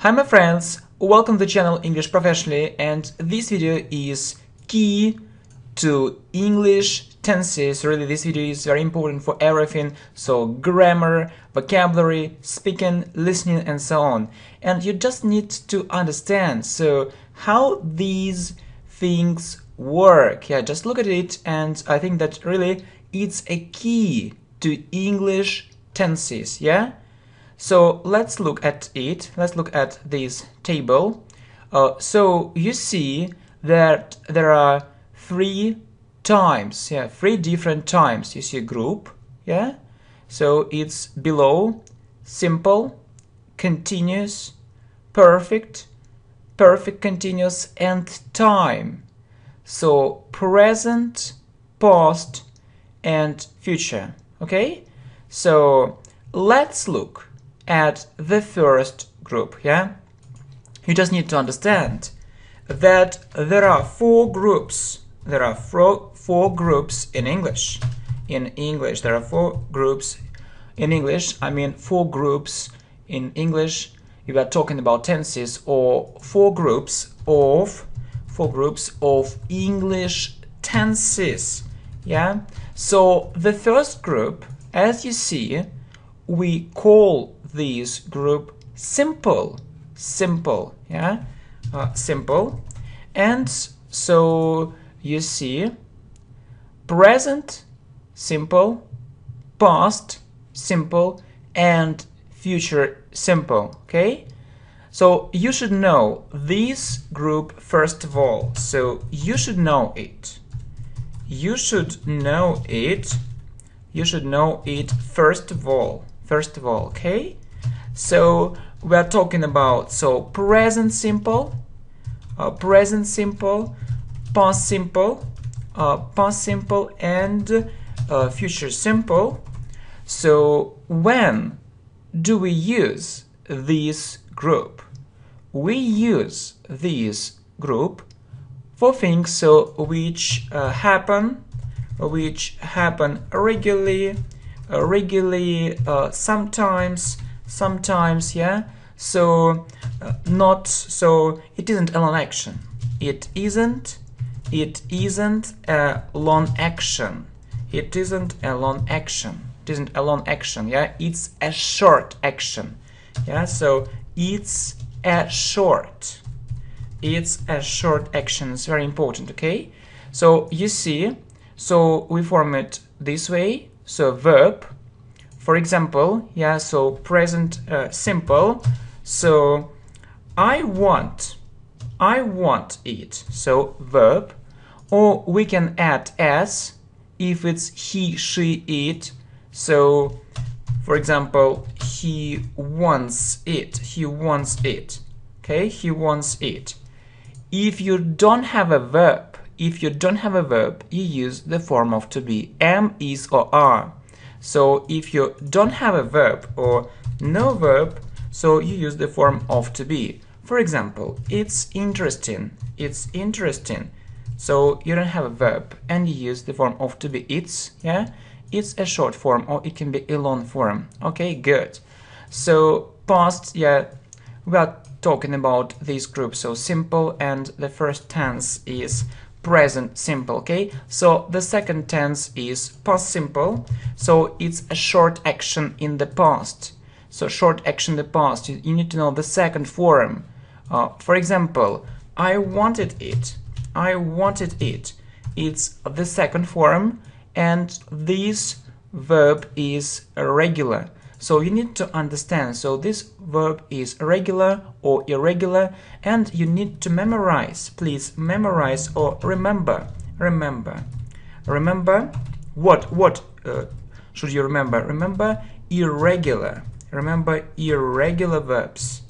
Hi my friends, welcome to the channel English Professionally, and this video is key to English tenses. Really, this video is very important for everything, so grammar, vocabulary, speaking, listening, and so on. And you just need to understand so how these things work. Yeah, just look at it, and I think that really it's a key to English tenses. Yeah. So let's look at it. Let's look at this table. So you see that there are three different times. You see a group, yeah? So it's below, simple, continuous, perfect, perfect continuous, and time. So present, past, and future, okay? So let's look at the first group, yeah? You just need to understand that there are four groups. There are four groups in English. In English, there are four groups in English. I mean, four groups in English. If we are talking about tenses, or four groups of English tenses. Yeah. So the first group, as you see, we call this group simple, yeah, simple. And so you see present simple, past simple, and future simple. Okay, so you should know this group first of all. So you should know it. You should know it first of all. Okay? So we are talking about present simple, past simple, and future simple. So when do we use this group? We use this group for things which happen regularly, sometimes, yeah. So it isn't a long action. It isn't a long action. Yeah. It's a short action. Yeah. So it's a short action. It's very important. Okay. So you see. So we form it this way. So verb, for example, yeah, so present simple. So I want it. So verb, or we can add s if it's he, she, it. So for example, he wants it. Okay, he wants it. If you don't have a verb, you use the form of to be, am, is, or are. So if you don't have a verb or no verb, so you use the form of to be. For example, it's interesting. So you don't have a verb and you use the form of to be, it's, yeah? It's a short form, or it can be a long form. Okay, good. So past, yeah, we are talking about this group, so simple, and the first tense is present simple. Okay, so the second tense is past simple, so it's a short action in the past. So short action in the past, you need to know the second form. For example, I wanted it. It's the second form, and this verb is regular. So you need to understand, so this verb is regular or irregular, and you need to memorize. Please memorize or remember. What should you remember? Remember irregular. Verbs.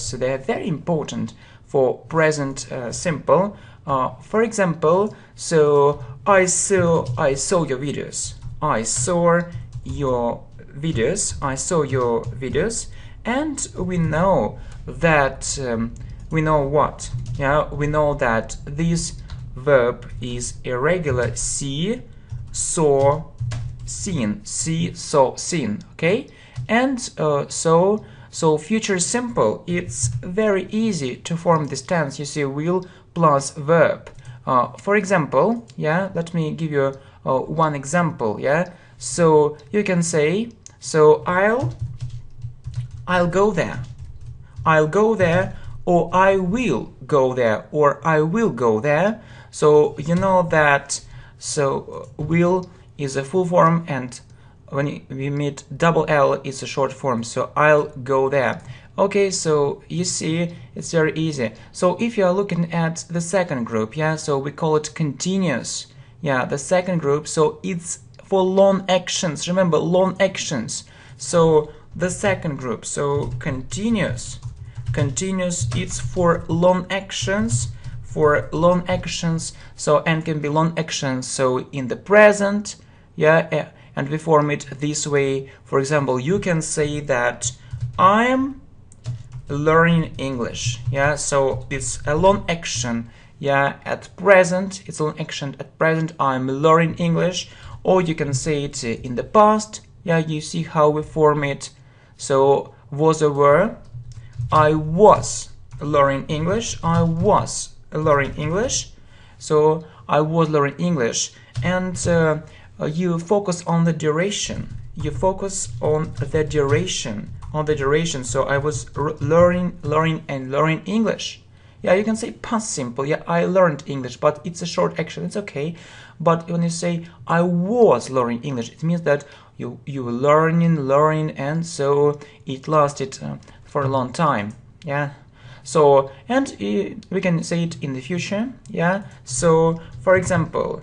So they are very important for present simple. For example, so I saw your videos. I saw your videos, and we know that we know that this verb is irregular. See, saw, seen. Okay, and so So future simple, it's very easy to form this tense. You see, will plus verb. For example, yeah, let me give you one example, yeah. So you can say, so I'll go there. I'll go there, or I will go there, or I will go there. So you know that, so will is a full form, and when we meet double L, it's a short form, so I'll go there. Okay, so you see, it's very easy. So if you are looking at the second group, yeah, so we call it continuous. Yeah, the second group, so it's for long actions. Remember, long actions. So the second group, so continuous. Continuous, it's for long actions. For long actions, so and can be long actions. So in the present, yeah, and we form it this way. For example, you can say that I'm learning English. Yeah, so it's a long action. Yeah, at present, it's a long action. At present, I'm learning English. Or you can say it in the past. Yeah, you see how we form it. So was or were. I was learning English. I was learning English. So I was learning English. And you focus on the duration. You focus on the duration. On the duration. So I was learning English. Yeah, you can say past simple. Yeah, I learned English, but it's a short action. It's okay. But when you say I was learning English, it means that you were learning, and so it lasted for a long time. Yeah. So, and we can say it in the future. Yeah. So, for example,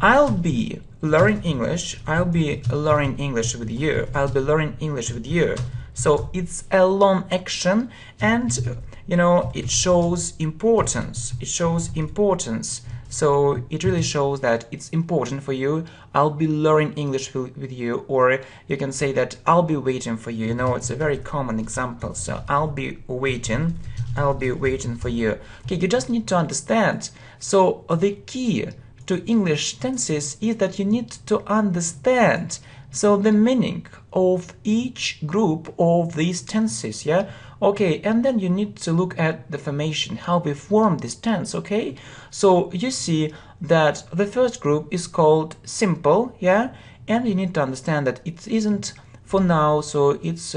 I'll be learning English. I'll be learning English with you. I'll be learning English with you. So it's a long action, and you know, it shows importance. It shows importance. So it really shows that it's important for you. I'll be learning English with you, or you can say that I'll be waiting for you. You know, it's a very common example. So I'll be waiting for you. Okay, you just need to understand. So the key to English tenses is that you need to understand so the meaning of each group of these tenses, yeah? Okay, and then you need to look at the formation, how we form this tense, okay? So you see that the first group is called simple, yeah? And you need to understand that it isn't for now, so it's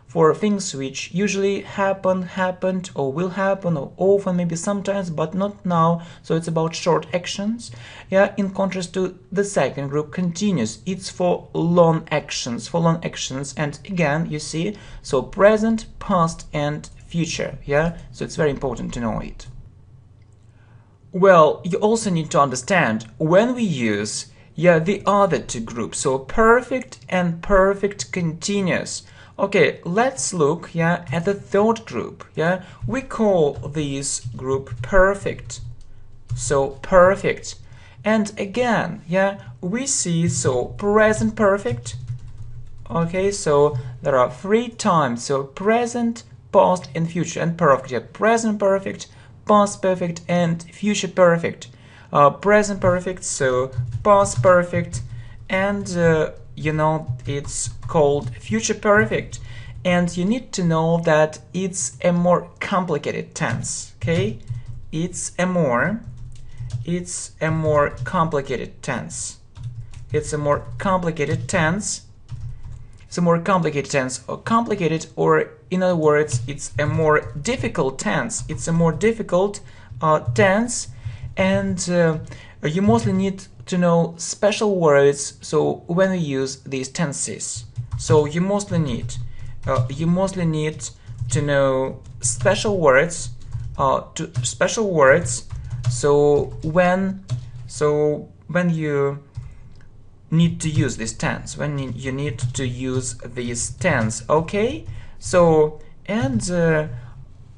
for things which usually happened, or will happen, or often, maybe sometimes, but not now. So it's about short actions. Yeah, in contrast to the second group, continuous. It's for long actions, and again, you see, so present, past, and future. Yeah, so it's very important to know it. Well, you also need to understand when we use, yeah, the other two groups, so perfect and perfect continuous. Okay, let's look, yeah, at the third group. Yeah, we call this group perfect. So perfect. And again, yeah, we see, so present perfect. Okay, so there are 3 times, so present, past, and future, and perfect. Yeah, present perfect, past perfect, and future perfect. Present perfect, so past perfect, and you know, it's called future perfect, and you need to know that it's a more complicated tense. Okay, it's a more complicated tense. It's a more complicated tense. It's a more complicated tense, or complicated, or in other words, it's a more difficult tense. It's a more difficult tense, and you mostly need to know special words. So when we use these tenses, so you mostly need to know special words. So when you need to use this tense, when you need to use this tense. Okay, so and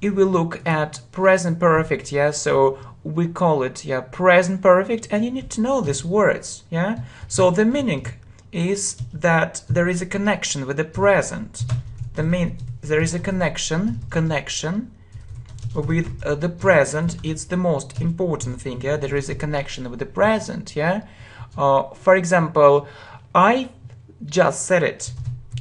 if we look at present perfect, yeah, so we call it, yeah, present perfect, and you need to know these words, yeah. So the meaning is that there is a connection with the present. There is a connection with the present. It's the most important thing, yeah. There is a connection with the present, yeah. For example, I just said it.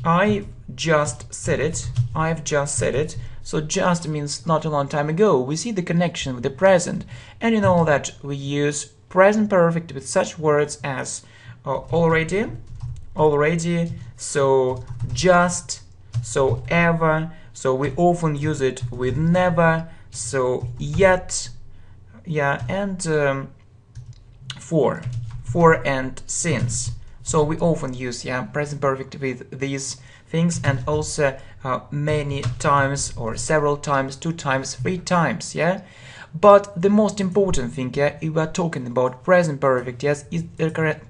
I just said it. I've just said it. So just means not a long time ago. We see the connection with the present, and you know that we use present perfect with such words as already, so just, so ever. So we often use it with never, so yet, yeah, and for and since. So we often use, yeah, present perfect with these things, and also many times or several times, 2 times, 3 times, yeah. But the most important thing, yeah, if we are talking about present perfect, yes, is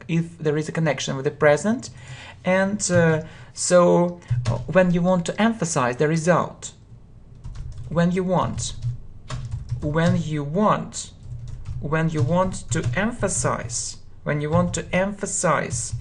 if there is a connection with the present, and so when you want to emphasize the result, when you want to emphasize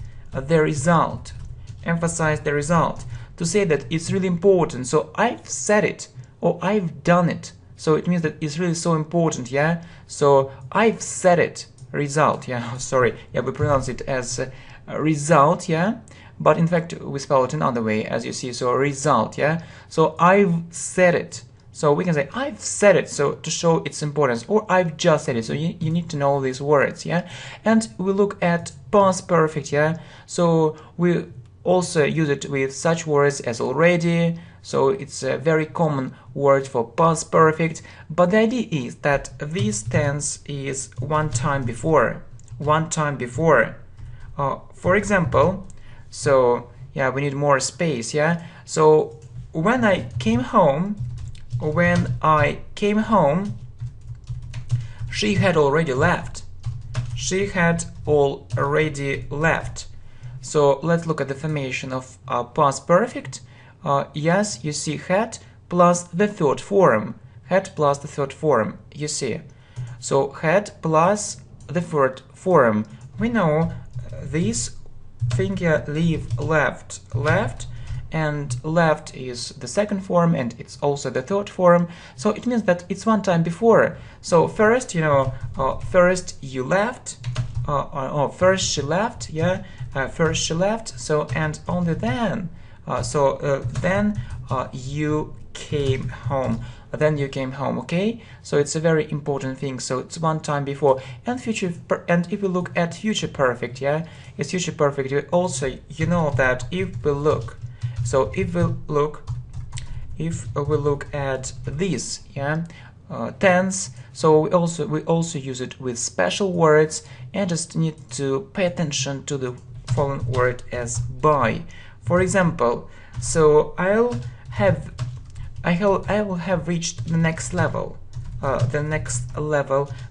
the result, to say that it's really important. So I've said it, or I've done it. So it means that it's really so important, yeah. So I've said it, result, yeah. Sorry, yeah, we pronounce it as result, yeah. But in fact, we spell it another way, as you see. So result, yeah. So I've said it. So we can say I've said it, so to show its importance, or I've just said it. So you need to know these words, yeah. And we look at past perfect, yeah. So we also use it with such words as already. So it's a very common word for past perfect. But the idea is that this tense is one time before. For example, so yeah, we need more space, yeah. So when I came home, she had already left. So let's look at the formation of past perfect. Yes, you see had plus the third form. You see. So had plus the third form. We know this thing here, leave, left, and left is the second form, and it's also the third form. So it means that it's one time before. So first, you know, first you left, first she left, yeah, first she left. So and only then, then you came home. Okay. So it's a very important thing. So it's one time before. And and if we look at future perfect, yeah, it's future perfect. Also, you know that if we look at this, yeah, tense, so we also use it with special words, and just need to pay attention to the following word as by. For example, so I will have reached the next level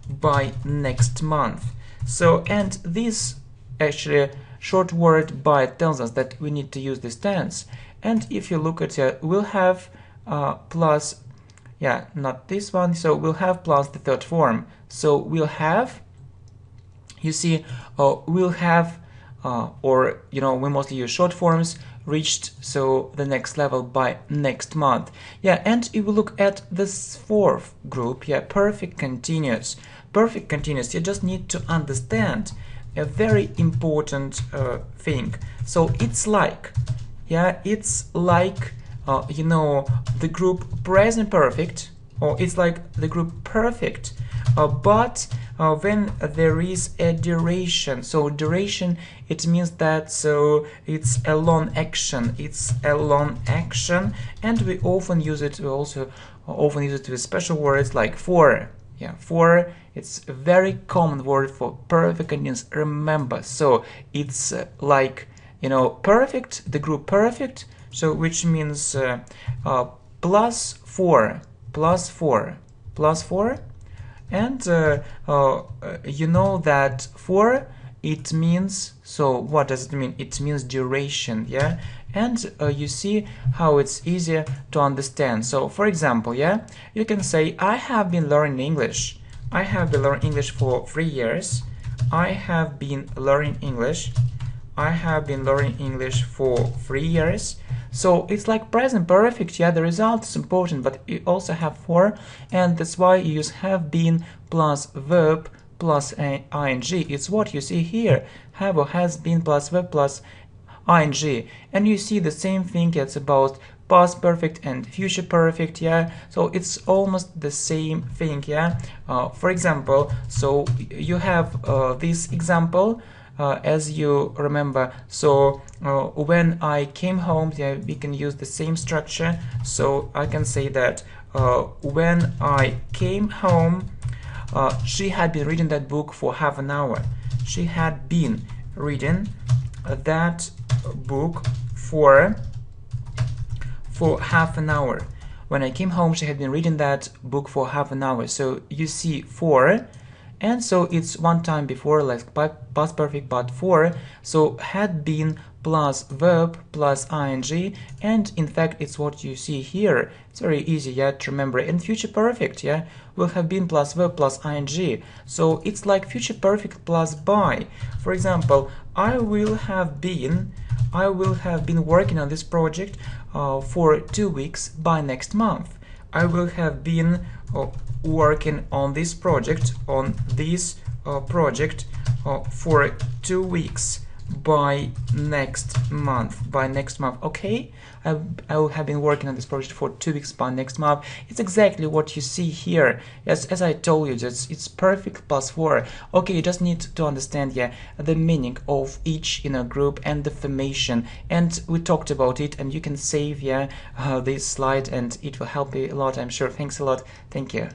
by next month. So, and this actually short word by tells us that we need to use this tense. And if you look at it, we'll have plus, yeah, not this one, so we'll have plus the third form. So we'll have, you see, we'll have, or, you know, we mostly use short forms, reached, so the next level by next month. Yeah, and if we look at this fourth group, yeah, perfect continuous, you just need to understand a very important thing. So it's like, yeah, it's like, you know, the group present perfect, or it's like the group perfect, but when there is a duration. So duration, it means that so it's a long action. And we often use it. We also often use it with special words like for. Yeah, for, it's a very common word for perfect continuous. Remember, so it's like, you know, perfect, the group perfect. So which means plus four, and you know that for, it means, so what does it mean? It means duration, yeah. And you see how it's easier to understand. So for example, yeah, you can say I have been learning English. For 3 years. I have been learning English for 3 years. So it's like present perfect, yeah, the result is important, but you also have for, and that's why you use have been plus verb plus ing. It's what you see here, have or has been plus verb plus ing, and you see the same thing. It's about past perfect and future perfect, yeah, so it's almost the same thing, yeah. For example, so you have this example, as you remember, so when I came home, yeah, we can use the same structure. So I can say that when I came home, she had been reading that book for half an hour. She had been reading that book for half an hour. When I came home, she had been reading that book for half an hour. So you see for, and so it's one time before, like past perfect, but for. So had been plus verb plus ing, and in fact it's what you see here. It's very easy, yeah, to remember. And future perfect, yeah, will have been plus verb plus ing. So it's like future perfect plus by. For example, I will have been working on this project for 2 weeks by next month. I will have been working on this project for 2 weeks by next month. Okay, I will have been working on this project for 2 weeks by next month. It's exactly what you see here. As I told you, it's perfect plus for. Okay, you just need to understand, yeah, the meaning of each group and the formation, and we talked about it, and you can save, yeah, this slide, and it will help you a lot, I'm sure. Thanks a lot. Thank you.